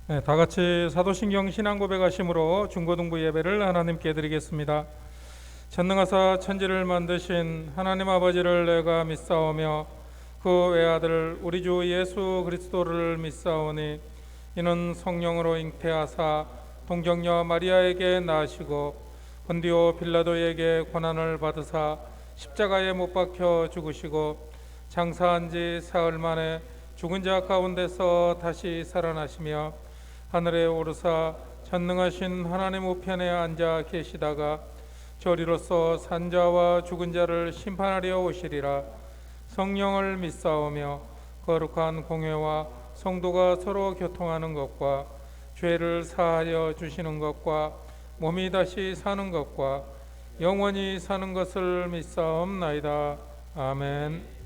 네, 다 같이 사도신경 신앙고백하심으로 중고등부 예배를 하나님께 드리겠습니다. 전능하사 천지를 만드신 하나님 아버지를 내가 믿사오며 그 외아들 우리 주 예수 그리스도를 믿사오니 이는 성령으로 잉태하사 동정녀 마리아에게 낳으시고 본디오 빌라도에게 고난을 받으사 십자가에 못 박혀 죽으시고 장사한 지 사흘 만에 죽은 자 가운데서 다시 살아나시며 하늘에 오르사 전능하신 하나님 우편에 앉아 계시다가 저리로서 산자와 죽은 자를 심판하려 오시리라. 성령을 믿사오며 거룩한 공회와 성도가 서로 교통하는 것과 죄를 사하여 주시는 것과 몸이 다시 사는 것과 영원히 사는 것을 믿사옵나이다. 아멘.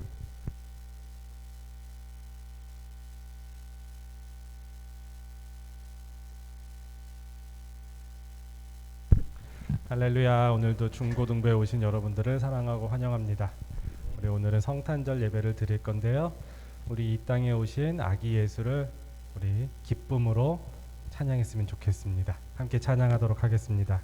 할렐루야. 오늘도 중고등부에 오신 여러분들을 사랑하고 환영합니다. 우리 오늘은 성탄절 예배를 드릴 건데요, 우리 이 땅에 오신 아기 예수를 우리 기쁨으로 찬양했으면 좋겠습니다. 함께 찬양하도록 하겠습니다.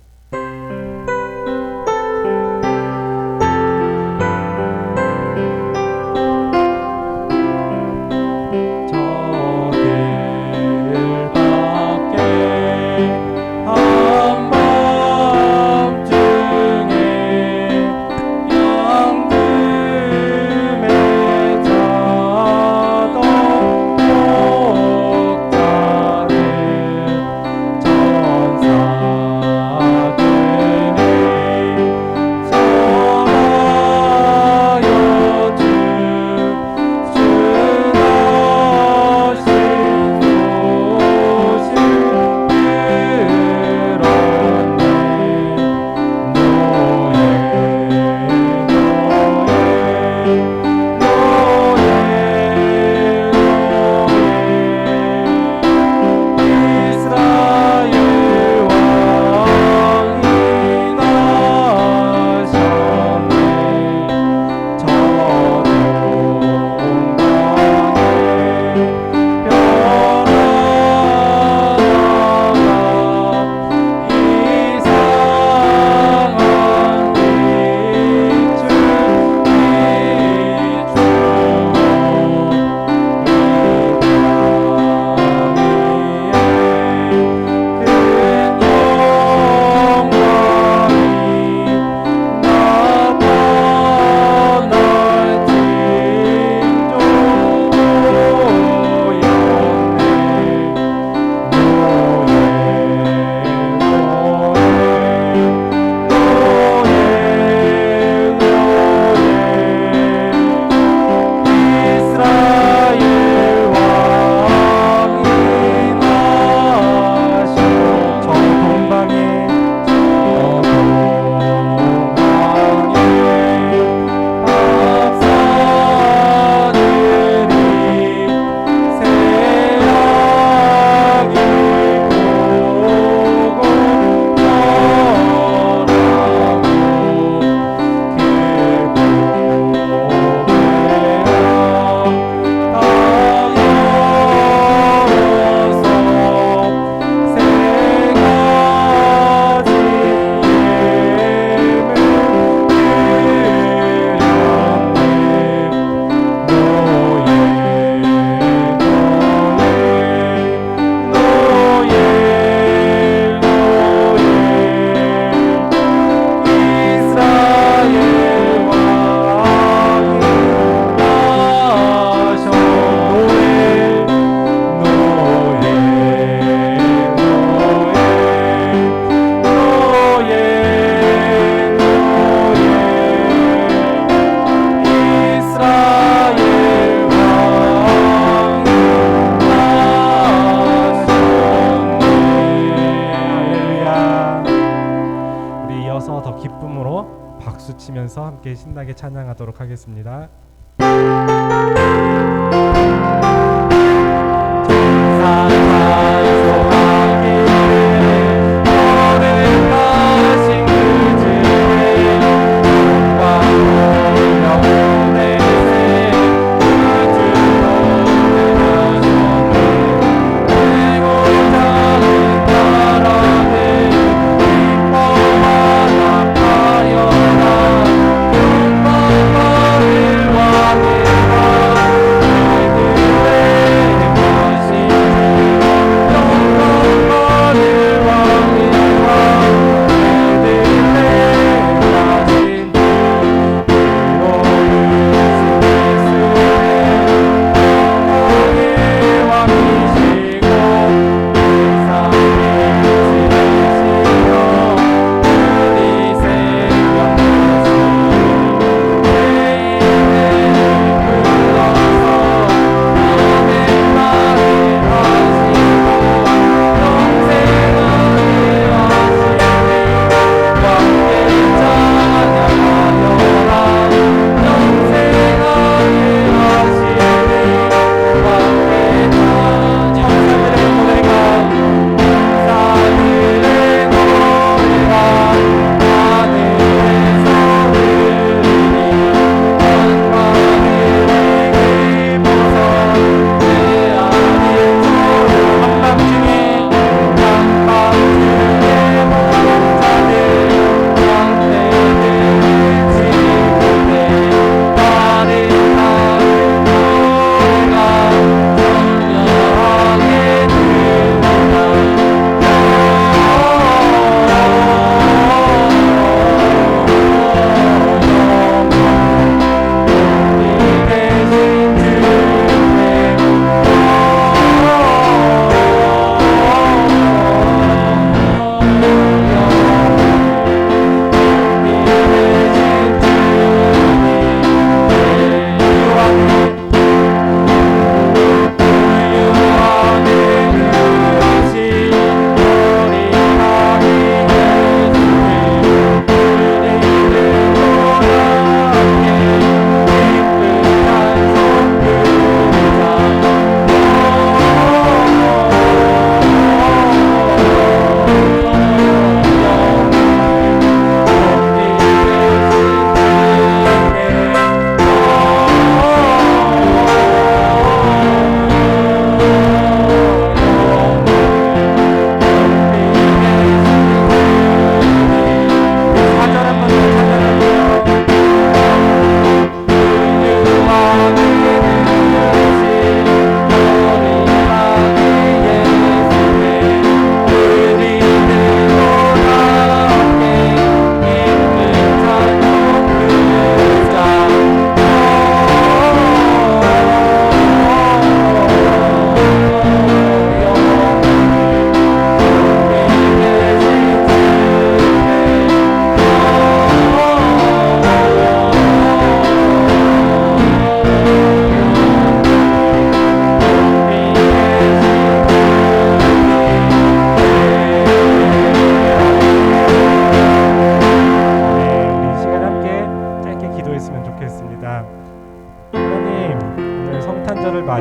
치면서 함께 신나게 찬양하도록 하겠습니다. 내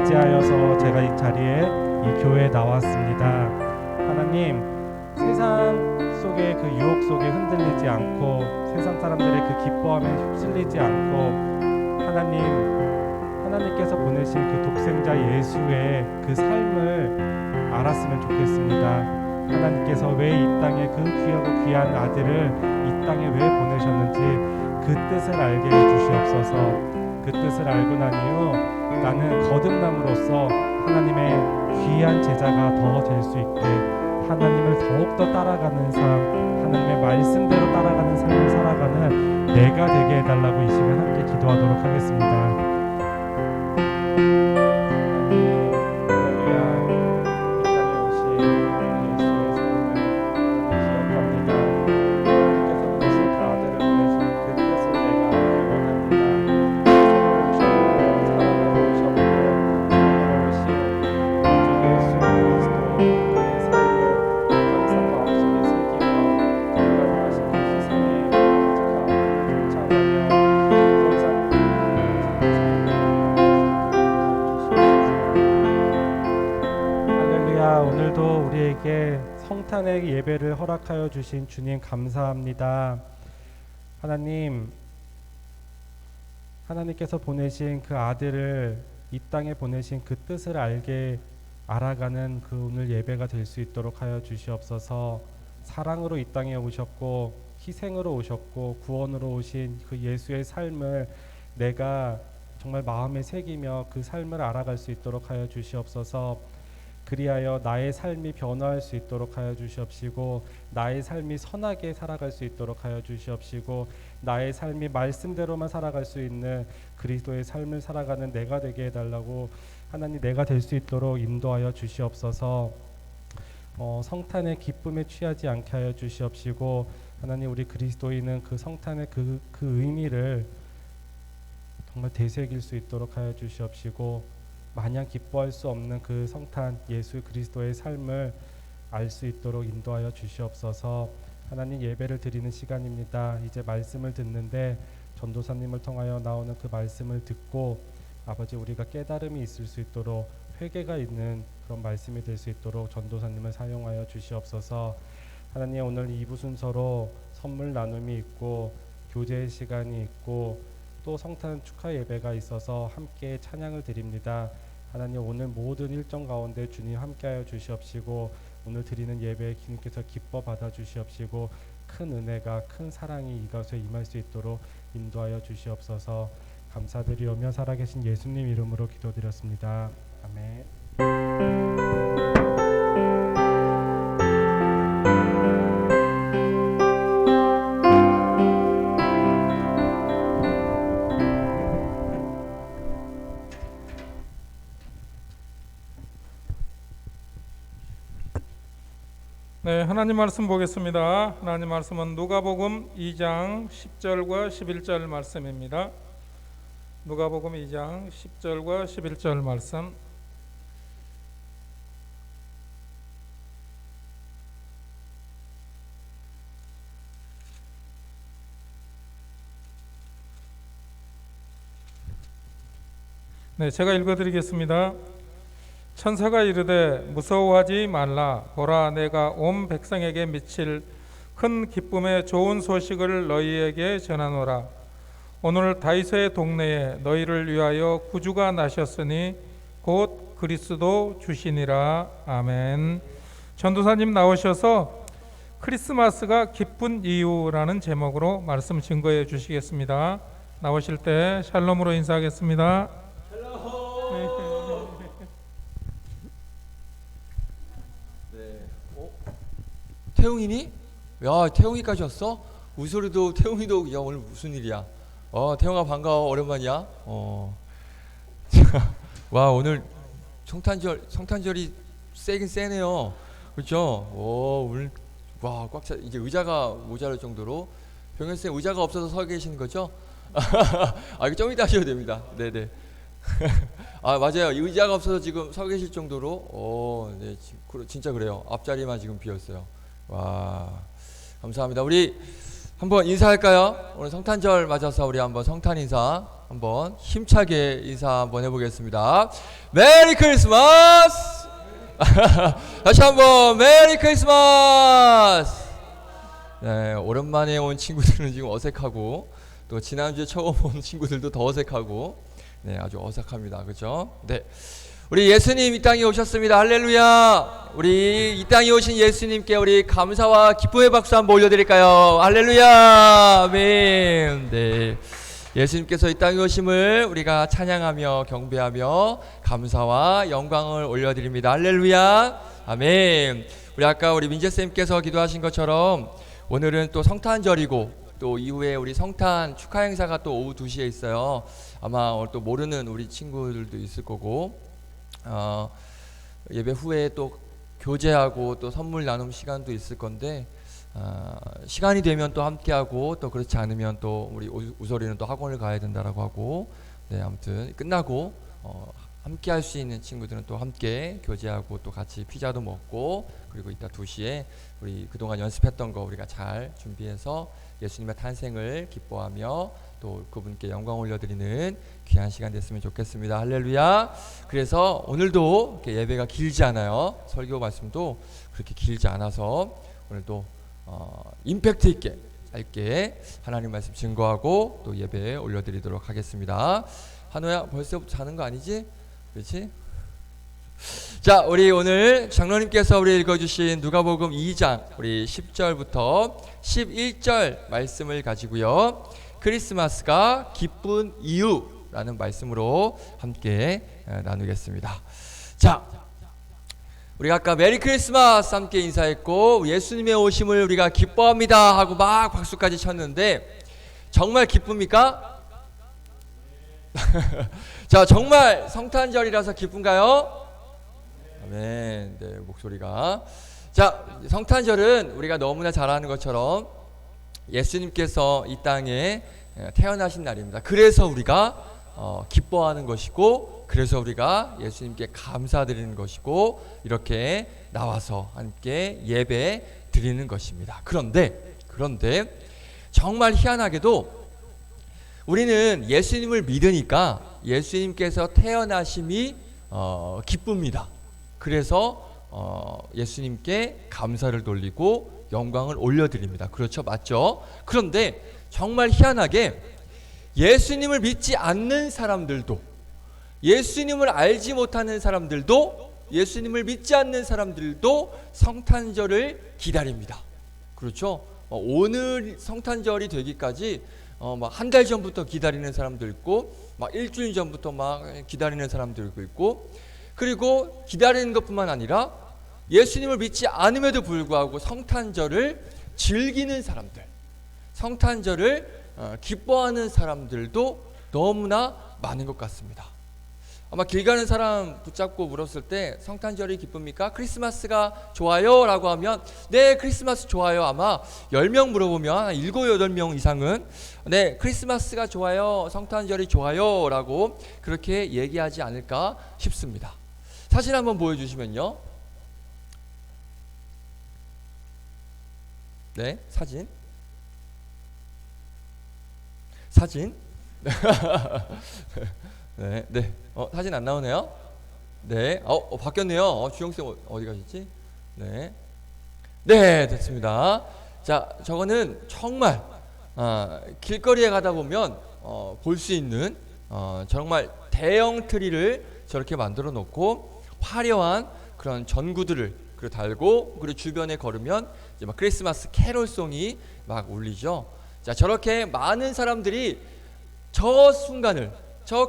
맞이하여서 제가 이 자리에 이 교회에 나왔습니다. 하나님, 세상 속의 그 유혹 속에 흔들리지 않고 세상 사람들의 그 기뻐함에 휩쓸리지 않고 하나님께서 보내신 그 독생자 예수의 그 삶을 알았으면 좋겠습니다. 하나님께서 왜 이 땅에 그 귀하고 귀한 아들을 이 땅에 왜 보내셨는지 그 뜻을 알게 해주시옵소서. 그 뜻을 알고 난 이후 나는 거듭남으로써 하나님의 귀한 제자가 더 될 수 있게, 하나님을 더욱더 따라가는 삶, 하나님의 말씀대로 따라가는 삶을 살아가는 내가 되게 해달라고 이 시간 함께 기도하도록 하겠습니다. 오늘도 우리에게 성탄의 예배를 허락하여 주신 주님 감사합니다. 하나님께서 보내신 그 아들을 이 땅에 보내신 그 뜻을 알아가는 그 오늘 예배가 될 수 있도록 하여 주시옵소서. 사랑으로 이 땅에 오셨고 희생으로 오셨고 구원으로 오신 그 예수의 삶을 내가 정말 마음에 새기며 그 삶을 알아갈 수 있도록 하여 주시옵소서. 그리하여 나의 삶이 변화할 수 있도록 하여 주시옵시고, 나의 삶이 선하게 살아갈 수 있도록 하여 주시옵시고, 나의 삶이 말씀대로만 살아갈 수 있는 그리스도의 삶을 살아가는 내가 되게 해달라고 하나님, 내가 될 수 있도록 인도하여 주시옵소서. 성탄의 기쁨에 취하지 않게 하여 주시옵시고, 하나님, 우리 그리스도인은 그 성탄의 그 의미를 정말 되새길 수 있도록 하여 주시옵시고, 마냥 기뻐할 수 없는 그 성탄 예수 그리스도의 삶을 알 수 있도록 인도하여 주시옵소서. 하나님, 예배를 드리는 시간입니다. 이제 말씀을 듣는데 전도사님을 통하여 나오는 그 말씀을 듣고 아버지, 우리가 깨달음이 있을 수 있도록 회개가 있는 그런 말씀이 될 수 있도록 전도사님을 사용하여 주시옵소서. 하나님, 오늘 2부 순서로 선물 나눔이 있고 교제 시간이 있고 또 성탄 축하 예배가 있어서 함께 찬양을 드립니다. 하나님, 오늘 모든 일정 가운데 주님 함께하여 주시옵시고, 오늘 드리는 예배에 주님께서 기뻐 받아 주시옵시고, 큰 은혜가, 큰 사랑이 이것에 임할 수 있도록 인도하여 주시옵소서. 감사드리오며 살아계신 예수님 이름으로 기도드렸습니다. 아멘. 네, 하나님 말씀 보겠습니다. 하나님 말씀은 누가복음 2장 10절과 11절 말씀입니다. 누가복음 2장 10절과 11절 말씀. 네, 제가 읽어드리겠습니다. 천사가 이르되 무서워하지 말라. 보라, 내가 온 백성에게 미칠 큰 기쁨의 좋은 소식을 너희에게 전하노라. 오늘 다윗의 동네에 너희를 위하여 구주가 나셨으니 곧 그리스도 주시니라. 아멘. 전도사님 나오셔서 크리스마스가 기쁜 이유라는 제목으로 말씀 증거해 주시겠습니다. 나오실 때 샬롬으로 인사하겠습니다. 태웅이니? 야, 태웅이까지 왔어? 우소리도 태웅이도. 야, 오늘 무슨 일이야? 태웅아 반가워. 오랜만이야. 와, 오늘 성탄절이 세긴 세네요. 그렇죠? 오늘 와, 꽉 차. 이제 의자가 모자랄 정도로. 병현 쌤 의자가 없어서 서 계시는 거죠? 이거 좀 이따 하셔도 됩니다. 네네. 맞아요. 의자가 없어서 지금 서 계실 정도로. 네, 진짜 그래요. 앞자리만 지금 비었어요. 와, 감사합니다. 우리 한번 인사할까요? 오늘 성탄절 맞아서 우리 한번 성탄 인사 한번 힘차게 인사 한번 해보겠습니다. 메리 크리스마스! 다시 한번 메리 크리스마스! 네, 오랜만에 온 친구들은 지금 어색하고 또 지난주에 처음 온 친구들도 더 어색하고 네, 아주 어색합니다. 그렇죠? 네. 우리 예수님 이 땅에 오셨습니다. 할렐루야. 우리 이 땅에 오신 예수님께 우리 감사와 기쁨의 박수 한번 올려드릴까요? 할렐루야. 아멘. 네. 예수님께서 이 땅에 오심을 우리가 찬양하며 경배하며 감사와 영광을 올려드립니다. 할렐루야. 아멘. 우리 아까 우리 민재쌤께서 기도하신 것처럼 오늘은 또 성탄절이고 또 이후에 우리 성탄 축하 행사가 또 오후 2시에 있어요. 아마 오늘 또 모르는 우리 친구들도 있을 거고 예배 후에 또 교제하고 또 선물 나눔 시간도 있을 건데 시간이 되면 또 함께하고 또 그렇지 않으면 또 우리 우설이는 또 학원을 가야 된다라고 하고 네, 아무튼 끝나고 함께 할 수 있는 친구들은 또 함께 교제하고 또 같이 피자도 먹고 그리고 이따 2시에 우리 그동안 연습했던 거 우리가 잘 준비해서 예수님의 탄생을 기뻐하며 또 그분께 영광 올려드리는 귀한 시간 됐으면 좋겠습니다. 할렐루야. 그래서 오늘도 이렇게 예배가 길지 않아요. 설교 말씀도 그렇게 길지 않아서 오늘도 임팩트 있게 짧게 하나님 말씀 증거하고 또 예배 올려드리도록 하겠습니다. 한호야 벌써부터 자는 거 아니지? 그렇지? 자, 우리 오늘 장로님께서 우리 읽어주신 누가복음 2장 우리 10절부터 11절 말씀을 가지고요. 크리스마스가 기쁜 이유라는 말씀으로 함께 나누겠습니다. 자, 우리가 아까 메리 크리스마스 함께 인사했고 예수님의 오심을 우리가 기뻐합니다 하고 막 박수까지 쳤는데 정말 기쁩니까? 자, 정말 성탄절이라서 기쁜가요? 아멘. 네, 목소리가. 자, 성탄절은 우리가 너무나 잘 아는 것처럼 예수님께서 이 땅에 태어나신 날입니다. 그래서 우리가 기뻐하는 것이고 그래서 우리가 예수님께 감사드리는 것이고 이렇게 나와서 함께 예배 드리는 것입니다. 그런데 정말 희한하게도 우리는 예수님을 믿으니까 예수님께서 태어나심이 기쁩니다. 그래서 예수님께 감사를 돌리고 영광을 올려드립니다. 그렇죠? 맞죠? 그런데 정말 희한하게 예수님을 믿지 않는 사람들도 예수님을 알지 못하는 사람들도 예수님을 믿지 않는 사람들도 성탄절을 기다립니다. 그렇죠? 오늘 성탄절이 되기까지 막 한 달 전부터 기다리는 사람도 있고 막 일주일 전부터 막 기다리는 사람들도 있고 그리고 기다리는 것뿐만 아니라 예수님을 믿지 않음에도 불구하고 성탄절을 즐기는 사람들, 성탄절을 기뻐하는 사람들도 너무나 많은 것 같습니다. 아마 길 가는 사람 붙잡고 물었을 때 성탄절이 기쁩니까? 크리스마스가 좋아요? 라고 하면 네, 크리스마스 좋아요. 아마 10명 물어보면 7, 8명 이상은 네, 크리스마스가 좋아요, 성탄절이 좋아요 라고 그렇게 얘기하지 않을까 싶습니다. 사진 한번 보여주시면요. 네, 사진. 네. 사진 안 나오네요. 네. 바뀌었네요. 주영쌤 어디 가셨지? 네. 네, 됐습니다. 자, 저거는 정말 길거리에 가다 보면 볼 수 있는 정말 대형 트리를 저렇게 만들어 놓고 화려한 그런 전구들을 달고 그리고 주변에 걸으면 이제 막 크리스마스 캐롤송이 막 울리죠. 자, 저렇게 많은 사람들이 저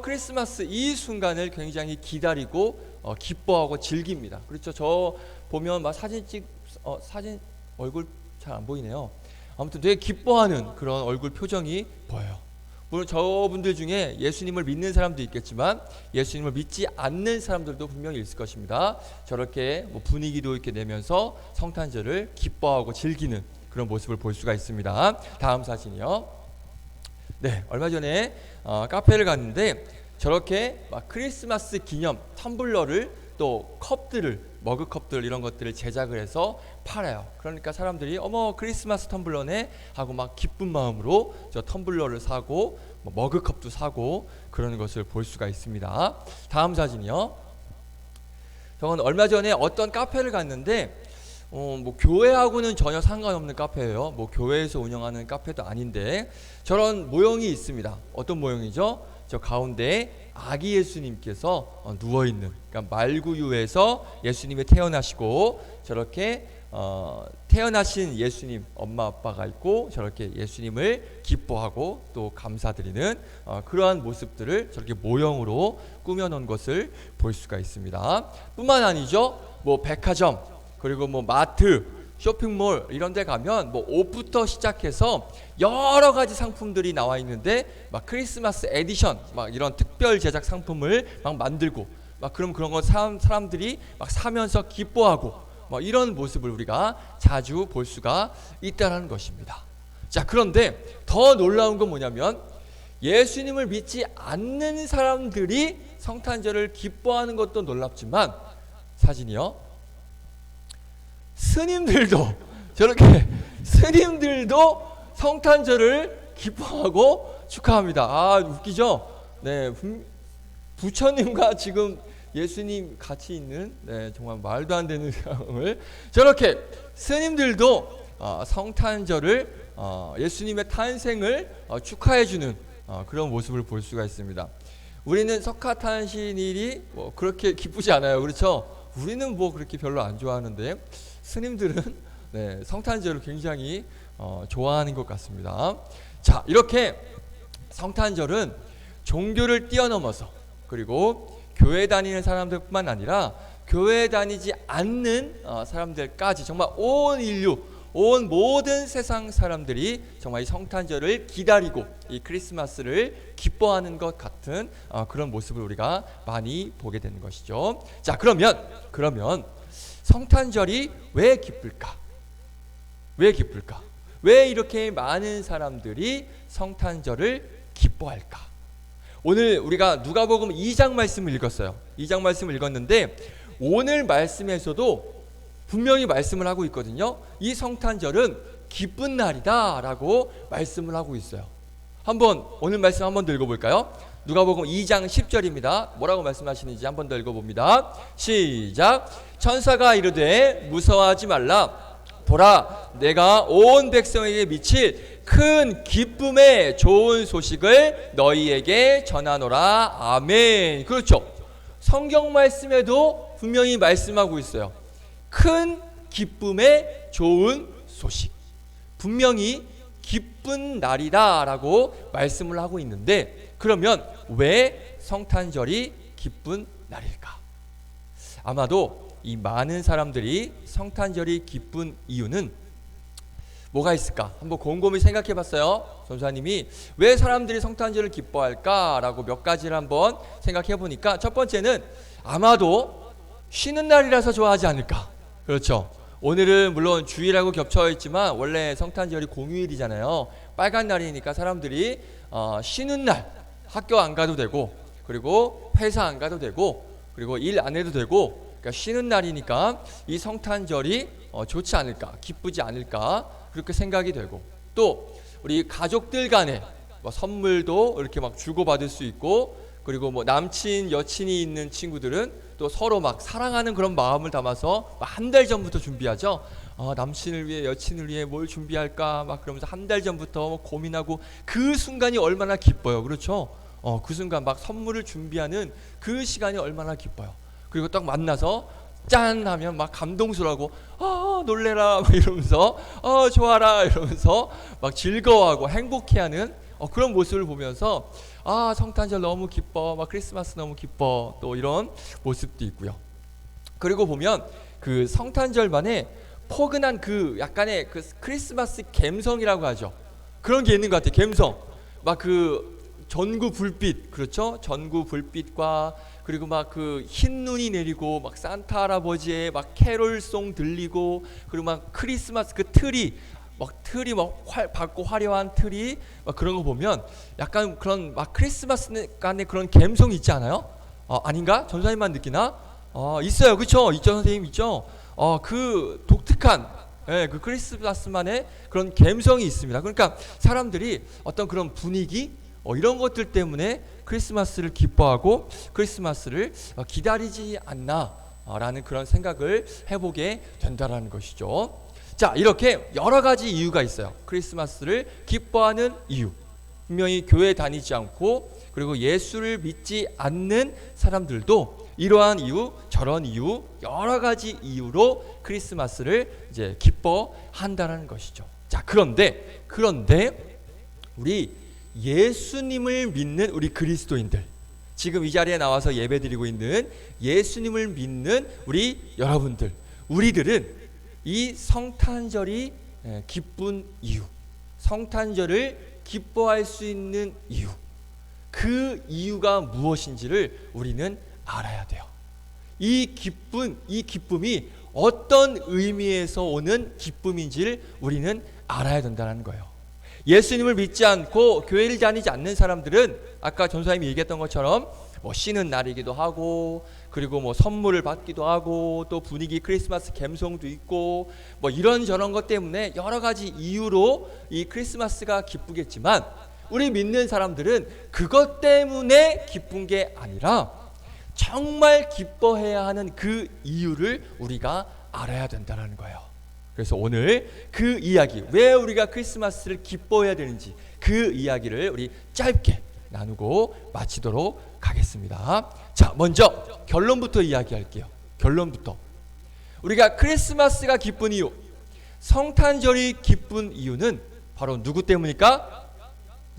크리스마스 이 순간을 굉장히 기다리고 기뻐하고 즐깁니다. 그렇죠. 저 보면 막 사진 얼굴 잘 안 보이네요. 아무튼 되게 기뻐하는 그런 얼굴 표정이 보여요. 물론 저분들 중에 예수님을 믿는 사람도 있겠지만 예수님을 믿지 않는 사람들도 분명히 있을 것입니다. 저렇게 분위기도 이렇게 내면서 성탄절을 기뻐하고 즐기는 그런 모습을 볼 수가 있습니다. 다음 사진이요. 네, 얼마 전에 카페를 갔는데 저렇게 막 크리스마스 기념 텀블러를 또 컵들을 머그컵들 이런 것들을 제작을 해서 팔아요. 그러니까 사람들이 어머 크리스마스 텀블러네 하고 막 기쁜 마음으로 저 텀블러를 사고 뭐 머그컵도 사고 그러는 것을 볼 수가 있습니다. 다음 사진이요. 저건 얼마 전에 어떤 카페를 갔는데 뭐 교회하고는 전혀 상관없는 카페예요. 뭐 교회에서 운영하는 카페도 아닌데 저런 모형이 있습니다. 어떤 모형이죠? 저 가운데 아기 예수님께서 누워있는, 그러니까 말구유에서 예수님이 태어나시고 저렇게 태어나신 예수님 엄마 아빠가 있고 저렇게 예수님을 기뻐하고 또 감사드리는 그러한 모습들을 저렇게 모형으로 꾸며놓은 것을 볼 수가 있습니다. 뿐만 아니죠. 뭐 백화점 그리고 뭐 마트 쇼핑몰 이런 데 가면 뭐 옷부터 시작해서 여러 가지 상품들이 나와 있는데 막 크리스마스 에디션 막 이런 특별 제작 상품을 막 만들고 막 그런 거 사람들이 막 사면서 기뻐하고 뭐 이런 모습을 우리가 자주 볼 수가 있다는 것입니다. 자, 그런데 더 놀라운 건 뭐냐면 예수님을 믿지 않는 사람들이 성탄절을 기뻐하는 것도 놀랍지만 사진이요. 스님들도 저렇게 스님들도 성탄절을 기뻐하고 축하합니다. 아, 웃기죠? 네, 부처님과 지금 예수님 같이 있는 정말 말도 안 되는 상황을 저렇게 스님들도 성탄절을 예수님의 탄생을 축하해주는 그런 모습을 볼 수가 있습니다. 우리는 석가탄신일이 뭐 그렇게 기쁘지 않아요, 그렇죠? 우리는 뭐 그렇게 별로 안 좋아하는데 스님들은 성탄절을 굉장히 좋아하는 것 같습니다. 자, 이렇게 성탄절은 종교를 뛰어넘어서 그리고 교회 다니는 사람들뿐만 아니라 교회 다니지 않는 사람들까지 정말 온 인류, 온 모든 세상 사람들이 정말 이 성탄절을 기다리고 이 크리스마스를 기뻐하는 것 같은 그런 모습을 우리가 많이 보게 되는 것이죠. 자, 그러면 성탄절이 왜 기쁠까? 왜 기쁠까? 왜 이렇게 많은 사람들이 성탄절을 기뻐할까? 오늘 우리가 누가복음 2장 말씀을 읽었어요. 2장 말씀을 읽었는데 오늘 말씀에서도 분명히 말씀을 하고 있거든요. 이 성탄절은 기쁜 날이다 라고 말씀을 하고 있어요. 한번 오늘 말씀 한번 더 읽어볼까요? 누가복음 2장 10절입니다. 뭐라고 말씀하시는지 한번 더 읽어봅니다. 시작. 천사가 이르되 무서워하지 말라. 보라, 내가 온 백성에게 미칠 큰 기쁨의 좋은 소식을 너희에게 전하노라. 아멘. 그렇죠. 성경 말씀에도 분명히 말씀하고 있어요. 큰 기쁨의 좋은 소식. 분명히 기쁜 날이다 라고 말씀을 하고 있는데 그러면 왜 성탄절이 기쁜 날일까? 아마도 이 많은 사람들이 성탄절이 기쁜 이유는 뭐가 있을까? 한번 곰곰이 생각해 봤어요. 전사님이 왜 사람들이 성탄절을 기뻐할까? 라고 몇 가지를 한번 생각해 보니까 첫 번째는 아마도 쉬는 날이라서 좋아하지 않을까? 그렇죠. 오늘은 물론 주일하고 겹쳐 있지만 원래 성탄절이 공휴일이잖아요. 빨간 날이니까 사람들이 쉬는 날 학교 안 가도 되고 그리고 회사 안 가도 되고 그리고 일 안 해도 되고 그러니까 쉬는 날이니까 이 성탄절이 좋지 않을까, 기쁘지 않을까 그렇게 생각이 되고 또 우리 가족들 간에 뭐 선물도 이렇게 막 주고받을 수 있고 그리고 뭐 남친 여친이 있는 친구들은 또 서로 막 사랑하는 그런 마음을 담아서 한 달 전부터 준비하죠. 남친을 위해 여친을 위해 뭘 준비할까 막 그러면서 한 달 전부터 고민하고 그 순간이 얼마나 기뻐요. 그렇죠? 그 순간 막 선물을 준비하는 그 시간이 얼마나 기뻐요. 그리고 딱 만나서 짠 하면 막 감동스러워하고 놀래라 막 이러면서 좋아라 이러면서 막 즐거워하고 행복해하는 그런 모습을 보면서 성탄절 너무 기뻐, 막 크리스마스 너무 기뻐, 또 이런 모습도 있고요. 그리고 보면 그 성탄절만의 포근한 그 약간의 그 크리스마스 감성이라고 하죠. 그런 게 있는 것 같아요. 감성. 막 그 전구 불빛, 그렇죠? 전구 불빛과 그리고 막 그 흰 눈이 내리고 막 산타 할아버지의 막 캐롤송 들리고 그리고 막 크리스마스 그 트리 막 밝고 화려한 트리 막 그런 거 보면 약간 그런 막 크리스마스 간의 그런 감성이 있지 않아요? 아닌가? 전사님만 느끼나? 있어요. 그렇죠? 있죠, 선생님 있죠. 그 독특한 그 크리스마스만의 그런 감성이 있습니다. 그러니까 사람들이 어떤 그런 분위기 이런 것들 때문에 크리스마스를 기뻐하고 크리스마스를 기다리지 않나라는 그런 생각을 해보게 된다라는 것이죠. 자, 이렇게 여러 가지 이유가 있어요. 크리스마스를 기뻐하는 이유. 분명히 교회 다니지 않고 그리고 예수를 믿지 않는 사람들도 이러한 이유, 저런 이유, 여러 가지 이유로 크리스마스를 이제 기뻐한다는 것이죠. 자, 그런데 우리 예수님을 믿는 우리 그리스도인들, 지금 이 자리에 나와서 예배드리고 있는 예수님을 믿는 우리 여러분들, 우리들은 이 성탄절이 기쁜 이유, 성탄절을 기뻐할 수 있는 이유, 그 이유가 무엇인지를 우리는 알아야 돼요. 이 기쁨이 어떤 의미에서 오는 기쁨인지를 우리는 알아야 된다는 거예요. 예수님을 믿지 않고 교회를 다니지 않는 사람들은 아까 전사님이 얘기했던 것처럼 쉬는 날이기도 하고 그리고 선물을 받기도 하고 또 분위기 크리스마스 감성도 있고 이런저런 것 때문에 여러 가지 이유로 이 크리스마스가 기쁘겠지만 우리 믿는 사람들은 그것 때문에 기쁜 게 아니라 정말 기뻐해야 하는 그 이유를 우리가 알아야 된다는 거예요. 그래서 오늘 그 이야기, 왜 우리가 크리스마스를 기뻐해야 되는지 그 이야기를 우리 짧게 나누고 마치도록 하겠습니다. 자, 먼저 결론부터 이야기할게요. 결론부터. 우리가 크리스마스가 기쁜 이유, 성탄절이 기쁜 이유는 바로 누구 때문일까?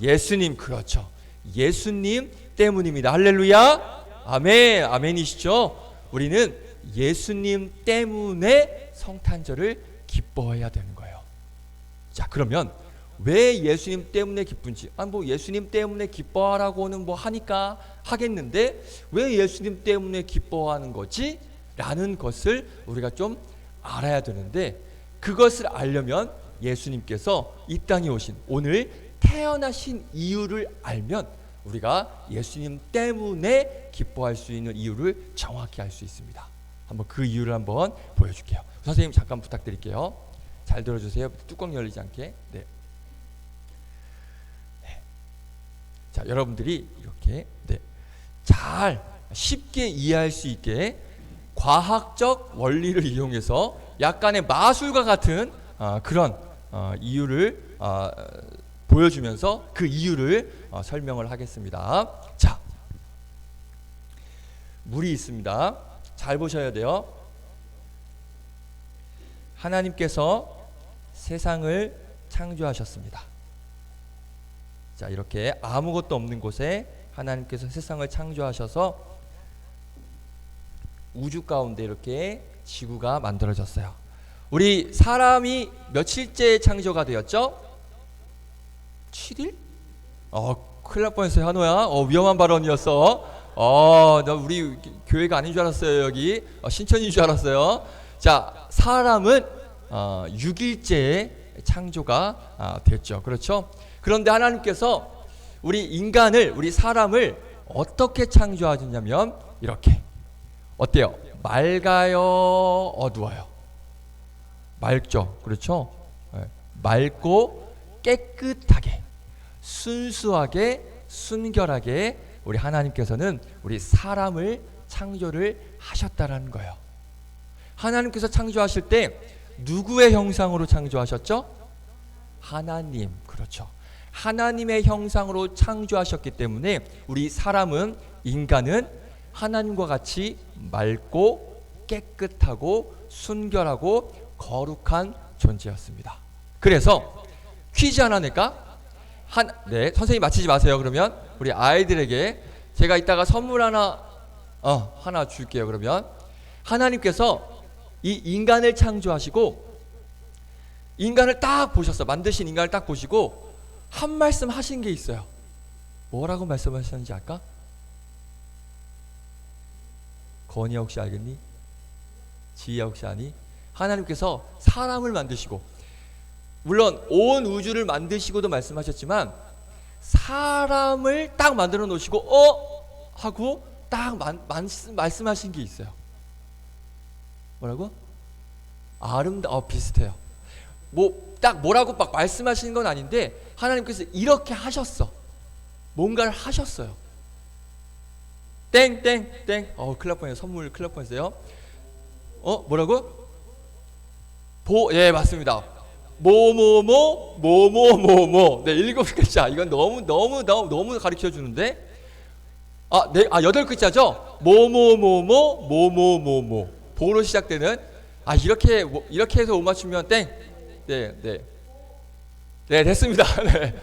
예수님, 그렇죠. 예수님 때문입니다. 할렐루야. 아멘. 아멘이시죠? 우리는 예수님 때문에 성탄절을 기뻐해야 되는 거예요. 자, 그러면 왜 예수님 때문에 기쁜지, 예수님 때문에 기뻐하라고는 하니까 하겠는데 왜 예수님 때문에 기뻐하는 거지? 라는 것을 우리가 좀 알아야 되는데, 그것을 알려면 예수님께서 이 땅에 오신, 오늘 태어나신 이유를 알면 우리가 예수님 때문에 기뻐할 수 있는 이유를 정확히 알 수 있습니다. 한번 그 이유를 한번 보여줄게요. 선생님 잠깐 부탁드릴게요. 잘 들어주세요. 뚜껑 열리지 않게. 네. 자, 여러분들이 이렇게 잘 쉽게 이해할 수 있게 과학적 원리를 이용해서 약간의 마술과 같은 그런 이유를 보여주면서 그 이유를 설명을 하겠습니다. 자, 물이 있습니다. 잘 보셔야 돼요. 하나님께서 세상을 창조하셨습니다. 자, 이렇게 아무것도 없는 곳에 하나님께서 세상을 창조하셔서 우주 가운데 이렇게 지구가 만들어졌어요. 우리 사람이 며칠째 창조가 되었죠? 7일? 큰일 날 뻔했어요, 한호야. 위험한 발언이었어. 나 우리 교회가 아닌 줄 알았어요. 여기 신천인 줄 알았어요. 자, 사람은 6일째에 창조가 됐죠. 그렇죠? 그런데 하나님께서 우리 인간을, 우리 사람을 어떻게 창조하셨냐면 이렇게. 어때요? 맑아요? 어두워요? 맑죠? 그렇죠? 맑고 깨끗하게, 순수하게, 순결하게 우리 하나님께서는 우리 사람을 창조를 하셨다라는 거예요. 하나님께서 창조하실 때 누구의 형상으로 창조하셨죠? 하나님. 그렇죠. 하나님의 형상으로 창조하셨기 때문에 우리 사람은, 인간은 하나님과 같이 맑고 깨끗하고 순결하고 거룩한 존재였습니다. 그래서 퀴즈 하나 낼까? 네, 선생님 맞히지 마세요. 그러면 우리 아이들에게 제가 이따가 선물 하나 줄게요. 그러면 하나님께서 이 인간을 창조하시고 인간을 딱 보셨어. 만드신 인간을 딱 보시고 한 말씀 하신 게 있어요. 뭐라고 말씀하셨는지 알까? 건이야 혹시 알겠니? 지희야 혹시 아니? 하나님께서 사람을 만드시고, 물론 온 우주를 만드시고도 말씀하셨지만 사람을 딱 만들어 놓으시고 하고 딱 말씀하신 게 있어요. 뭐라고? 비슷해요. 뭐 딱 뭐라고 막 말씀하시는 건 아닌데 하나님께서 이렇게 하셨어. 뭔가를 하셨어요. 땡땡땡. 큰일 날 뻔했어요. 선물 큰일 날 뻔했어요. 뭐라고? 예, 맞습니다. 뭐뭐뭐. 네, 7글자. 이건 너무 가르쳐 주는데. 네, 8글자죠? 뭐뭐뭐뭐. 보로 시작되는. 이렇게 해서 못 맞추면 땡. 네. 네, 됐습니다. 네.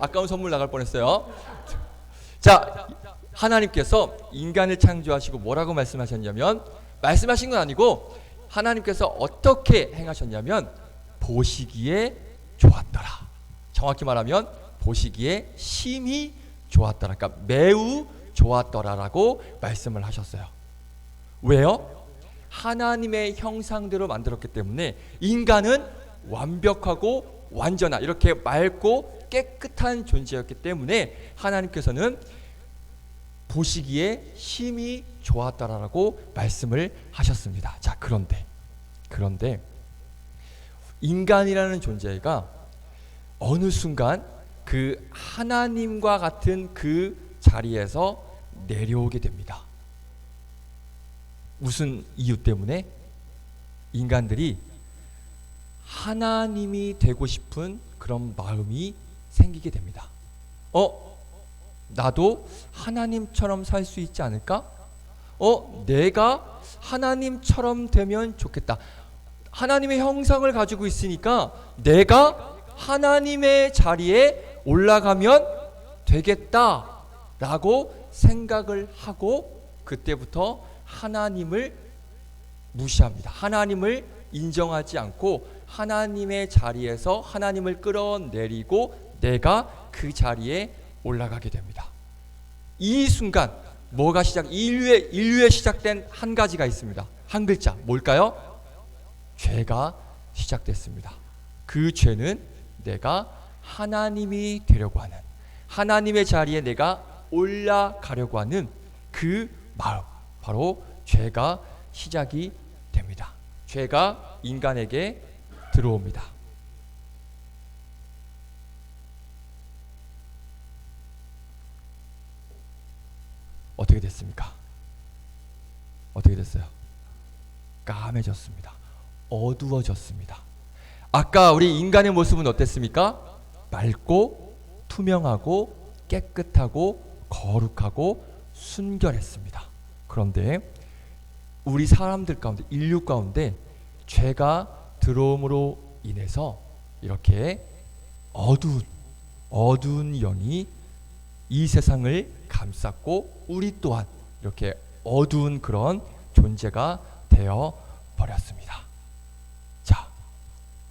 아까운 선물 나갈 뻔했어요. 자, 하나님께서 인간을 창조하시고 뭐라고 말씀하셨냐면, 말씀하신 건 아니고 하나님께서 어떻게 행하셨냐면 보시기에 좋았더라. 정확히 말하면 보시기에 심히 좋았더라. 그러니까 매우 좋았더라라고 말씀을 하셨어요. 왜요? 하나님의 형상대로 만들었기 때문에 인간은 완벽하고 완전한, 이렇게 맑고 깨끗한 존재였기 때문에 하나님께서는 보시기에 심히 좋았다라고 말씀을 하셨습니다. 자, 그런데 인간이라는 존재가 어느 순간 그 하나님과 같은 그 자리에서 내려오게 됩니다. 무슨 이유 때문에? 인간들이 하나님이 되고 싶은 그런 마음이 생기게 됩니다. 나도 하나님처럼 살 수 있지 않을까? 내가 하나님처럼 되면 좋겠다. 하나님의 형상을 가지고 있으니까 내가 하나님의 자리에 올라가면 되겠다라고 생각을 하고 그때부터 하나님을 무시합니다. 하나님을 인정하지 않고 하나님의 자리에서 하나님을 끌어내리고 내가 그 자리에 올라가게 됩니다. 이 순간 인류에 시작된 한 가지가 있습니다. 한 글자, 뭘까요? 죄가 시작됐습니다. 그 죄는 내가 하나님이 되려고 하는, 하나님의 자리에 내가 올라가려고 하는 그 마음, 바로 죄가 시작이 됩니다. 죄가 인간에게 들어옵니다. 어떻게 됐습니까? 어떻게 됐어요? 까매졌습니다. 어두워졌습니다. 아까 우리 인간의 모습은 어땠습니까? 맑고 투명하고 깨끗하고 거룩하고 순결했습니다. 그런데 우리 사람들 가운데, 인류 가운데 죄가 들어옴으로 인해서 이렇게 어두운 영이 이 세상을 감쌌고 우리 또한 이렇게 어두운 그런 존재가 되어 버렸습니다. 자,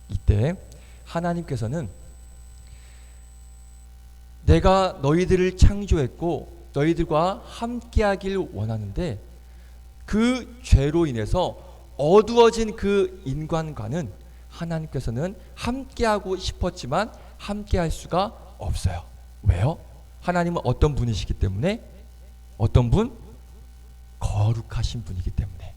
이때 하나님께서는 내가 너희들을 창조했고 너희들과 함께하길 원하는데 그 죄로 인해서 어두워진 그 인간과는 하나님께서는 함께하고 싶었지만 함께할 수가 없어요. 왜요? 하나님은 어떤 분이시기 때문에? 어떤 분? 거룩하신 분이기 때문에.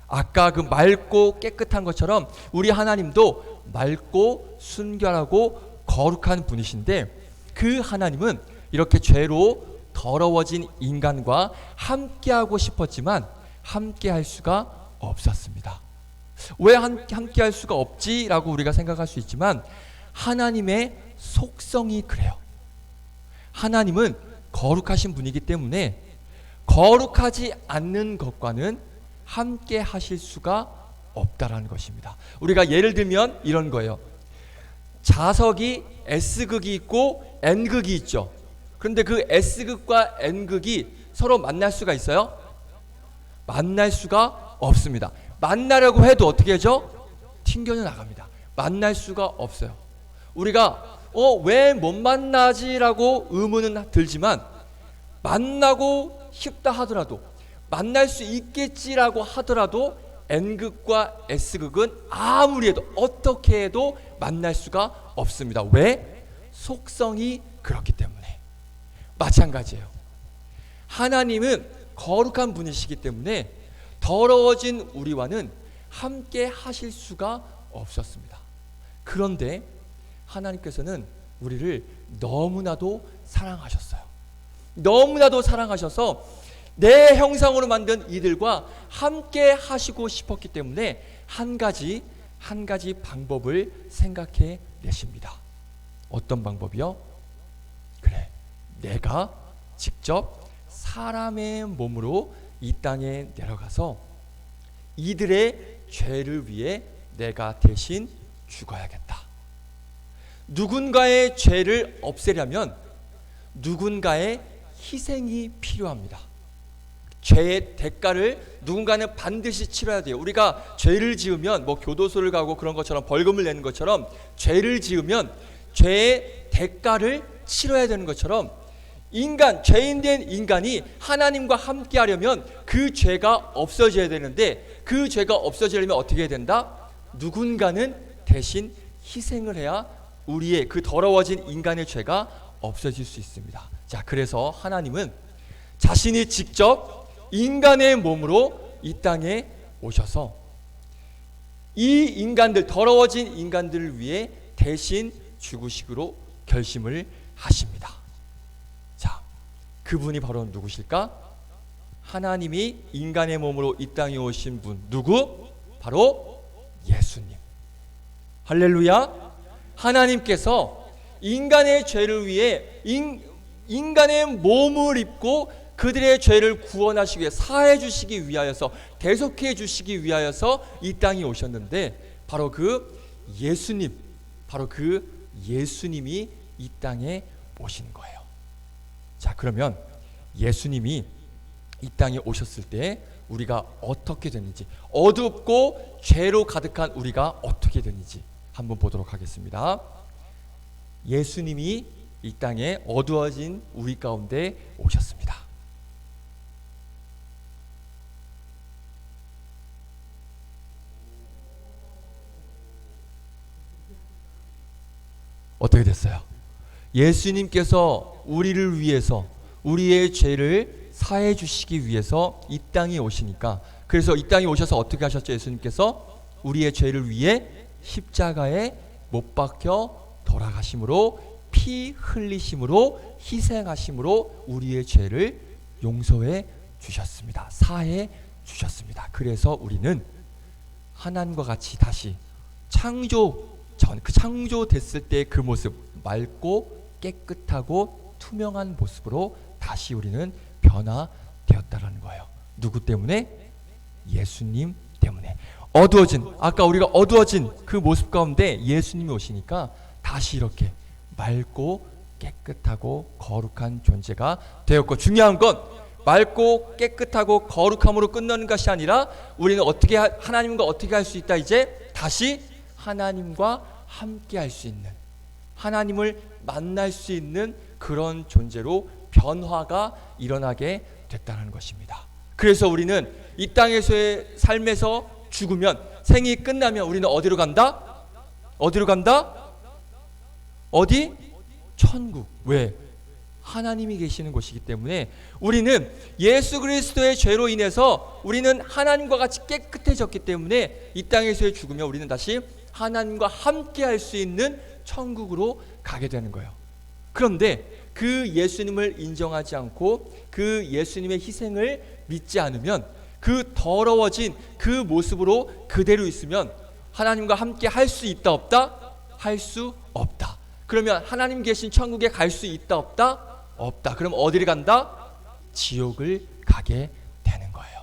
아까 그 맑고 깨끗한 것처럼 우리 하나님도 맑고 순결하고 거룩한 분이신데 그 하나님은 이렇게 죄로 더러워진 인간과 함께하고 싶었지만 함께할 수가 없었습니다. 왜 함께할 수가 없지? 라고 우리가 생각할 수 있지만 하나님의 속성이 그래요. 하나님은 거룩하신 분이기 때문에 거룩하지 않는 것과는 함께 하실 수가 없다라는 것입니다. 우리가 예를 들면 이런 거예요. 자석이 S극이 있고 N극이 있죠. 그런데 그 S극과 N극이 서로 만날 수가 있어요? 만날 수가 없습니다. 만나려고 해도 어떻게 하죠? 튕겨져 나갑니다. 만날 수가 없어요. 우리가 왜 못 만나지라고 의문은 들지만 만나고 싶다 하더라도 만날 수 있겠지라고 하더라도 N극과 S극은 아무리 해도 어떻게 해도 만날 수가 없습니다. 왜? 속성이 그렇기 때문에. 마찬가지예요. 하나님은 거룩한 분이시기 때문에 더러워진 우리와는 함께 하실 수가 없었습니다. 그런데 하나님께서는 우리를 너무나도 사랑하셨어요. 너무나도 사랑하셔서 내 형상으로 만든 이들과 함께 하시고 싶었기 때문에 한 가지 방법을 생각해 내십니다. 어떤 방법이요? 그래, 내가 직접 사람의 몸으로 이 땅에 내려가서 이들의 죄를 위해 내가 대신 죽어야겠다. 누군가의 죄를 없애려면 누군가의 희생이 필요합니다. 죄의 대가를 누군가는 반드시 치러야 돼요. 우리가 죄를 지으면 뭐 교도소를 가고 그런 것처럼 벌금을 내는 것처럼 죄를 지으면 죄의 대가를 치러야 되는 것처럼 죄인된 인간이 하나님과 함께 하려면 그 죄가 없어져야 되는데 그 죄가 없어지려면 어떻게 해야 된다? 누군가는 대신 희생을 해야 우리의 그 더러워진 인간의 죄가 없어질 수 있습니다. 자, 그래서 하나님은 자신이 직접 인간의 몸으로 이 땅에 오셔서 이 인간들, 더러워진 인간들을 위해 대신 죽으시기로 결심을 하십니다. 자, 그분이 바로 누구실까? 하나님이 인간의 몸으로 이 땅에 오신 분 누구? 바로 예수님. 할렐루야. 하나님께서 인간의 죄를 위해 인간의 몸을 입고 그들의 죄를 구원하시기 위해 사해 주시기 위하여서 대속해 주시기 위하여서 이 땅에 오셨는데 바로 그 예수님이 이 땅에 오신 거예요. 자, 그러면 예수님이 이 땅에 오셨을 때 우리가 어떻게 됐는지, 어둡고 죄로 가득한 우리가 어떻게 됐는지 한번 보도록 하겠습니다. 예수님이 이 땅에 어두워진 우리 가운데 오셨습니다. 어떻게 됐어요? 예수님께서 우리를 위해서 우리의 죄를 사해 주시기 위해서 이 땅에 오시니까, 그래서 이 땅에 오셔서 어떻게 하셨죠? 예수님께서 우리의 죄를 위해 십자가에 못 박혀 돌아가심으로, 피 흘리심으로, 희생하심으로 우리의 죄를 용서해 주셨습니다. 사해 주셨습니다. 그래서 우리는 하나님과 같이 다시 창조됐을 때 그 모습, 맑고 깨끗하고 투명한 모습으로 다시 우리는 변화되었다라는 거예요. 누구 때문에? 예수님 때문에. 아까 우리가 어두워진 그 모습 가운데 예수님이 오시니까 다시 이렇게 맑고 깨끗하고 거룩한 존재가 되었고, 중요한 건 맑고 깨끗하고 거룩함으로 끝나는 것이 아니라 우리는 하나님과 어떻게 할 수 있다? 이제 다시 하나님과 함께 할 수 있는, 하나님을 만날 수 있는 그런 존재로 변화가 일어나게 됐다는 것입니다. 그래서 우리는 이 땅에서의 삶에서 죽으면, 생이 끝나면 우리는 어디로 간다? 어디로 간다? 어디? 천국. 왜? 하나님이 계시는 곳이기 때문에 우리는 예수 그리스도의 죄로 인해서 우리는 하나님과 같이 깨끗해졌기 때문에 이 땅에서의 죽으면 우리는 다시 하나님과 함께 할 수 있는 천국으로 가게 되는 거예요. 그런데 그 예수님을 인정하지 않고 그 예수님의 희생을 믿지 않으면, 그 더러워진 그 모습으로 그대로 있으면 하나님과 함께 할 수 있다 없다? 할 수 없다. 그러면 하나님 계신 천국에 갈 수 있다 없다? 없다. 그럼 어디를 간다? 지옥을 가게 되는 거예요.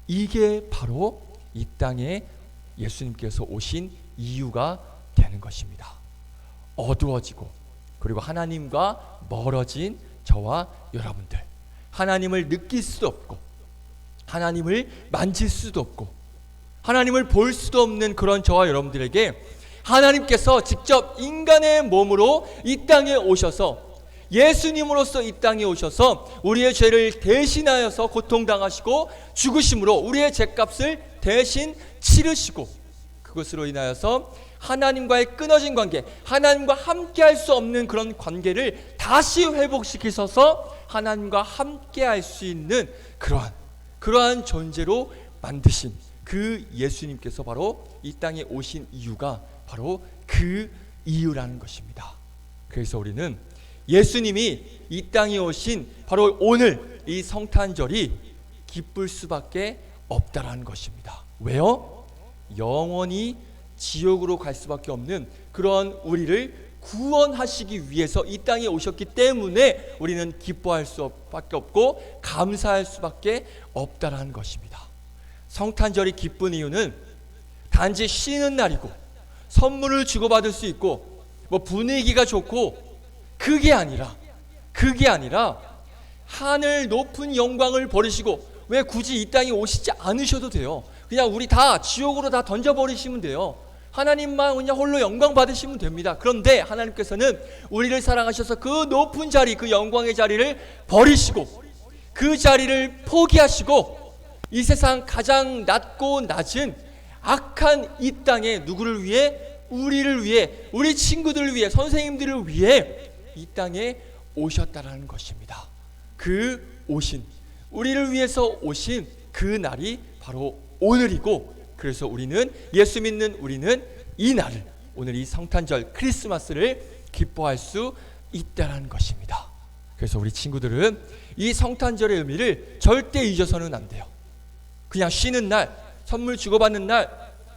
이게 바로 이 땅에 예수님께서 오신 이유가 되는 것입니다. 어두워지고 그리고 하나님과 멀어진 저와 여러분들, 하나님을 느낄 수도 없고 하나님을 만질 수도 없고 하나님을 볼 수도 없는 그런 저와 여러분들에게 하나님께서 직접 인간의 몸으로 이 땅에 오셔서, 예수님으로서 이 땅에 오셔서 우리의 죄를 대신하여서 고통당하시고 죽으심으로 우리의 죄값을 대신 치르시고, 그것으로 인하여서 하나님과의 끊어진 관계, 하나님과 함께 할 수 없는 그런 관계를 다시 회복시키셔서 하나님과 함께 할 수 있는 그러한 존재로 만드신 그 예수님께서 바로 이 땅에 오신 이유가 바로 그 이유라는 것입니다. 그래서 우리는 예수님이 이 땅에 오신 바로 오늘 이 성탄절이 기쁠 수밖에 없다라는 것입니다. 왜요? 영원히 지옥으로 갈 수밖에 없는 그런 우리를 구원하시기 위해서 이 땅에 오셨기 때문에 우리는 기뻐할 수밖에 없고 감사할 수밖에 없다라는 것입니다. 성탄절이 기쁜 이유는 단지 쉬는 날이고 선물을 주고받을 수 있고 뭐 분위기가 좋고 그게 아니라 하늘 높은 영광을 버리시고 왜 굳이 이 땅에 오시지 않으셔도 돼요. 그냥 우리 다 지옥으로 다 던져버리시면 돼요. 하나님만 그냥 홀로 영광 받으시면 됩니다. 그런데 하나님께서는 우리를 사랑하셔서 그 높은 자리, 그 영광의 자리를 버리시고 그 자리를 포기하시고 이 세상 가장 낮고 낮은 악한 이 땅에 누구를 위해? 우리를 위해, 우리 친구들을 위해, 선생님들을 위해 이 땅에 오셨다라는 것입니다. 그 오신, 우리를 위해서 오신 그 날이 바로 오늘이고, 그래서 우리는, 예수 믿는 우리는 이 날을, 오늘 이 성탄절 크리스마스를 기뻐할 수 있다라는 것입니다. 그래서 우리 친구들은 이 성탄절의 의미를 절대 잊어서는 안 돼요. 그냥 쉬는 날, 선물 주고받는 날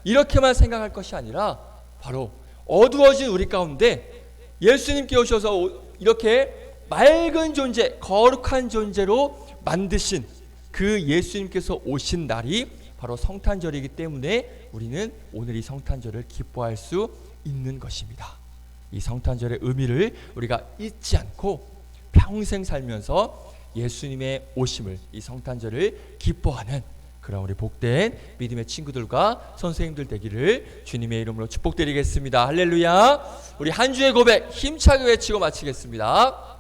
이렇게만 생각할 것이 아니라 바로 어두워진 우리 가운데 예수님께 오셔서 이렇게 맑은 존재, 거룩한 존재로 만드신 그 예수님께서 오신 날이 바로 성탄절이기 때문에 우리는 오늘 이 성탄절을 기뻐할 수 있는 것입니다. 이 성탄절의 의미를 우리가 잊지 않고 평생 살면서 예수님의 오심을, 이 성탄절을 기뻐하는 그런 우리 복된 믿음의 친구들과 선생님들 되기를 주님의 이름으로 축복드리겠습니다. 할렐루야. 우리 한 주의 고백 힘차게 외치고 마치겠습니다.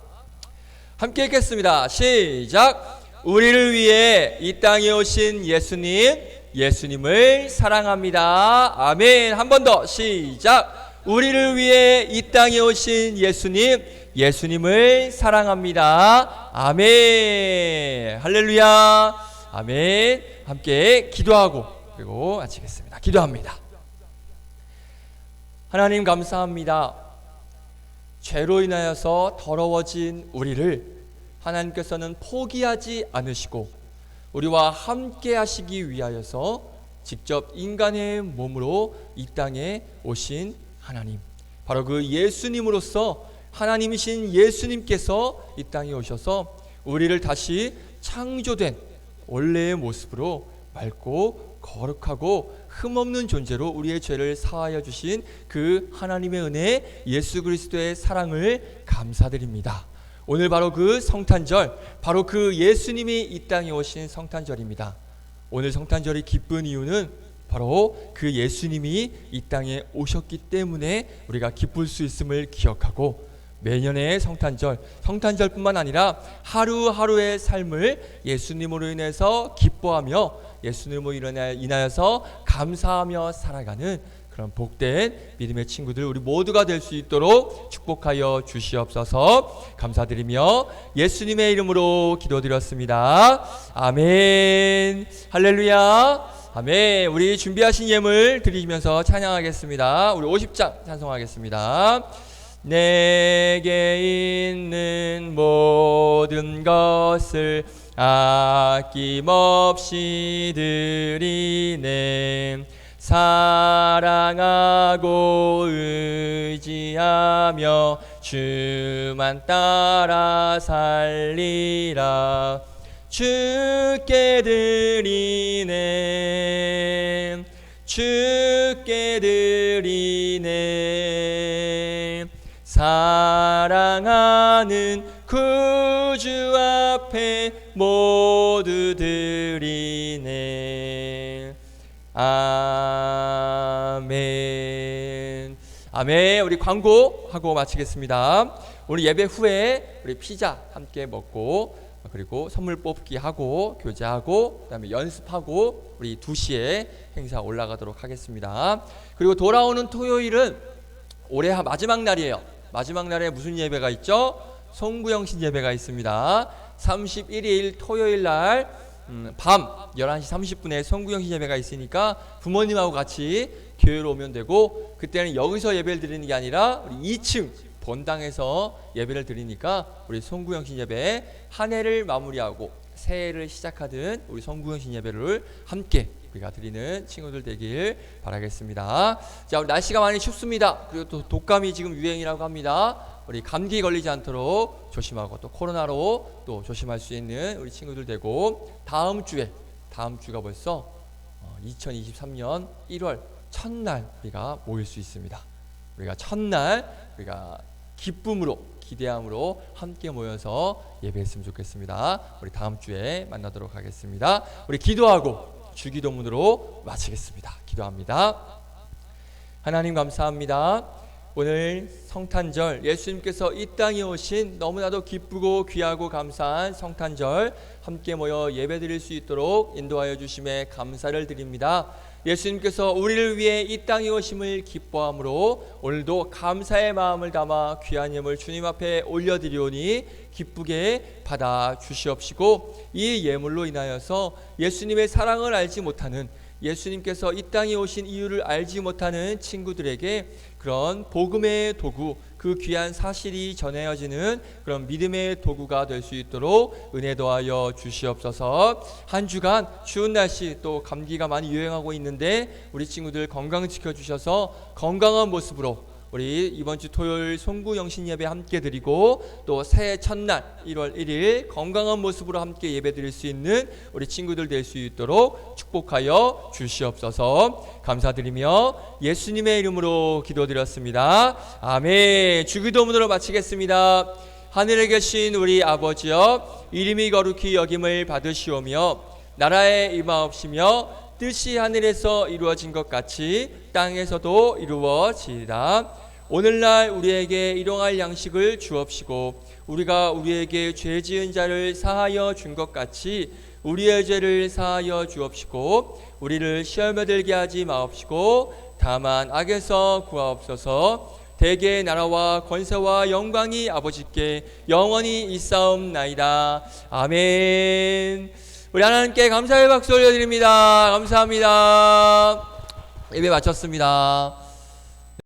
함께 읽겠습니다. 시작. 우리를 위해 이 땅에 오신 예수님을 사랑합니다. 아멘. 한 번 더 시작. 우리를 위해 이 땅에 오신 예수님을 사랑합니다. 아멘. 할렐루야. 아멘. 함께 기도하고 그리고 마치겠습니다. 기도합니다. 하나님 감사합니다. 죄로 인하여서 더러워진 우리를 하나님께서는 포기하지 않으시고 우리와 함께 하시기 위하여서 직접 인간의 몸으로 이 땅에 오신 하나님, 바로 그 예수님으로서 하나님이신 예수님께서 이 땅에 오셔서 우리를 다시 창조된 원래의 모습으로 맑고 거룩하고 흠없는 존재로 우리의 죄를 사하여 주신 그 하나님의 은혜, 예수 그리스도의 사랑을 감사드립니다. 오늘 바로 그 성탄절, 바로 그 예수님이 이 땅에 오신 성탄절입니다. 오늘 성탄절이 기쁜 이유는 바로 그 예수님이 이 땅에 오셨기 때문에 우리가 기쁠 수 있음을 기억하고, 매년의 성탄절뿐만 아니라 하루하루의 삶을 예수님으로 인해서 기뻐하며 예수님으로 인하여서 감사하며 살아가는 그런 복된 믿음의 친구들 우리 모두가 될 수 있도록 축복하여 주시옵소서. 감사드리며 예수님의 이름으로 기도드렸습니다. 아멘. 할렐루야. 아멘. 우리 준비하신 예물 드리면서 찬양하겠습니다. 우리 50장 찬송하겠습니다. 내게 있는 모든 것을 아낌없이 드리네. 사랑하고 의지하며 주만 따라 살리라. 주께 드리네. 주께 드리네. 사랑하는 구주 앞에 모두 드리네. 아멘. 아멘. 우리 광고하고 마치겠습니다. 오늘 예배 후에 우리 피자 함께 먹고 그리고 선물 뽑기 하고 교제하고 그다음에 연습하고 우리 2시에 행사 올라가도록 하겠습니다. 그리고 돌아오는 토요일은 올해 마지막 날이에요. 마지막 날에 무슨 예배가 있죠? 송구영신 예배가 있습니다. 31일 토요일 날 밤 11시 30분에 송구영신 예배가 있으니까 부모님하고 같이 교회로 오면 되고, 그때는 여기서 예배를 드리는 게 아니라 우리 2층 본당에서 예배를 드리니까 우리 송구영신 예배 한 해를 마무리하고 새해를 시작하든 우리 송구영신 예배를 함께 우리가 드리는 친구들 되길 바라겠습니다. 자, 우리 날씨가 많이 춥습니다. 그리고 또 독감이 지금 유행이라고 합니다. 우리 감기 걸리지 않도록 조심하고, 또 코로나로 또 조심할 수 있는 우리 친구들 되고, 다음 주가 벌써 2023년 1월 첫날 우리가 모일 수 있습니다. 우리가 첫날 우리가 기쁨으로, 기대함으로 함께 모여서 예배했으면 좋겠습니다. 우리 다음 주에 만나도록 하겠습니다. 우리 기도하고 주기도문으로 마치겠습니다. 기도합니다. 하나님 감사합니다. 오늘 성탄절, 예수님께서 이 땅에 오신 너무나도 기쁘고 귀하고 감사한 성탄절 함께 모여 예배드릴 수 있도록 인도하여 주심에 감사를 드립니다. 예수님께서 우리를 위해 이 땅에 오심을 기뻐함으로 오늘도 감사의 마음을 담아 귀한 예물 주님 앞에 올려드리오니 기쁘게 받아 주시옵시고, 이 예물로 인하여서 예수님의 사랑을 알지 못하는, 예수님께서 이 땅에 오신 이유를 알지 못하는 친구들에게 그런 복음의 도구, 그 귀한 사실이 전해지는 그런 믿음의 도구가 될 수 있도록 은혜 더하여 주시옵소서. 한 주간 추운 날씨, 또 감기가 많이 유행하고 있는데 우리 친구들 건강 지켜주셔서 건강한 모습으로 우리 이번 주 토요일 송구영신 예배 함께 드리고, 또 새해 첫날 1월 1일 건강한 모습으로 함께 예배 드릴 수 있는 우리 친구들 될 수 있도록 축복하여 주시옵소서. 감사드리며 예수님의 이름으로 기도드렸습니다. 아멘. 주기도문으로 마치겠습니다. 하늘에 계신 우리 아버지여, 이름이 거룩히 여김을 받으시오며 나라에 임하옵시며 뜻이 하늘에서 이루어진 것 같이 땅에서도 이루어지이다. 오늘날 우리에게 일용할 양식을 주옵시고, 우리가 우리에게 죄 지은 자를 사하여 준 것 같이 우리의 죄를 사하여 주옵시고, 우리를 시험에 들게 하지 마옵시고 다만 악에서 구하옵소서. 대개의 나라와 권세와 영광이 아버지께 영원히 있사옵나이다. 아멘. 우리 하나님께 감사의 박수 올려드립니다. 감사합니다. 예배 마쳤습니다.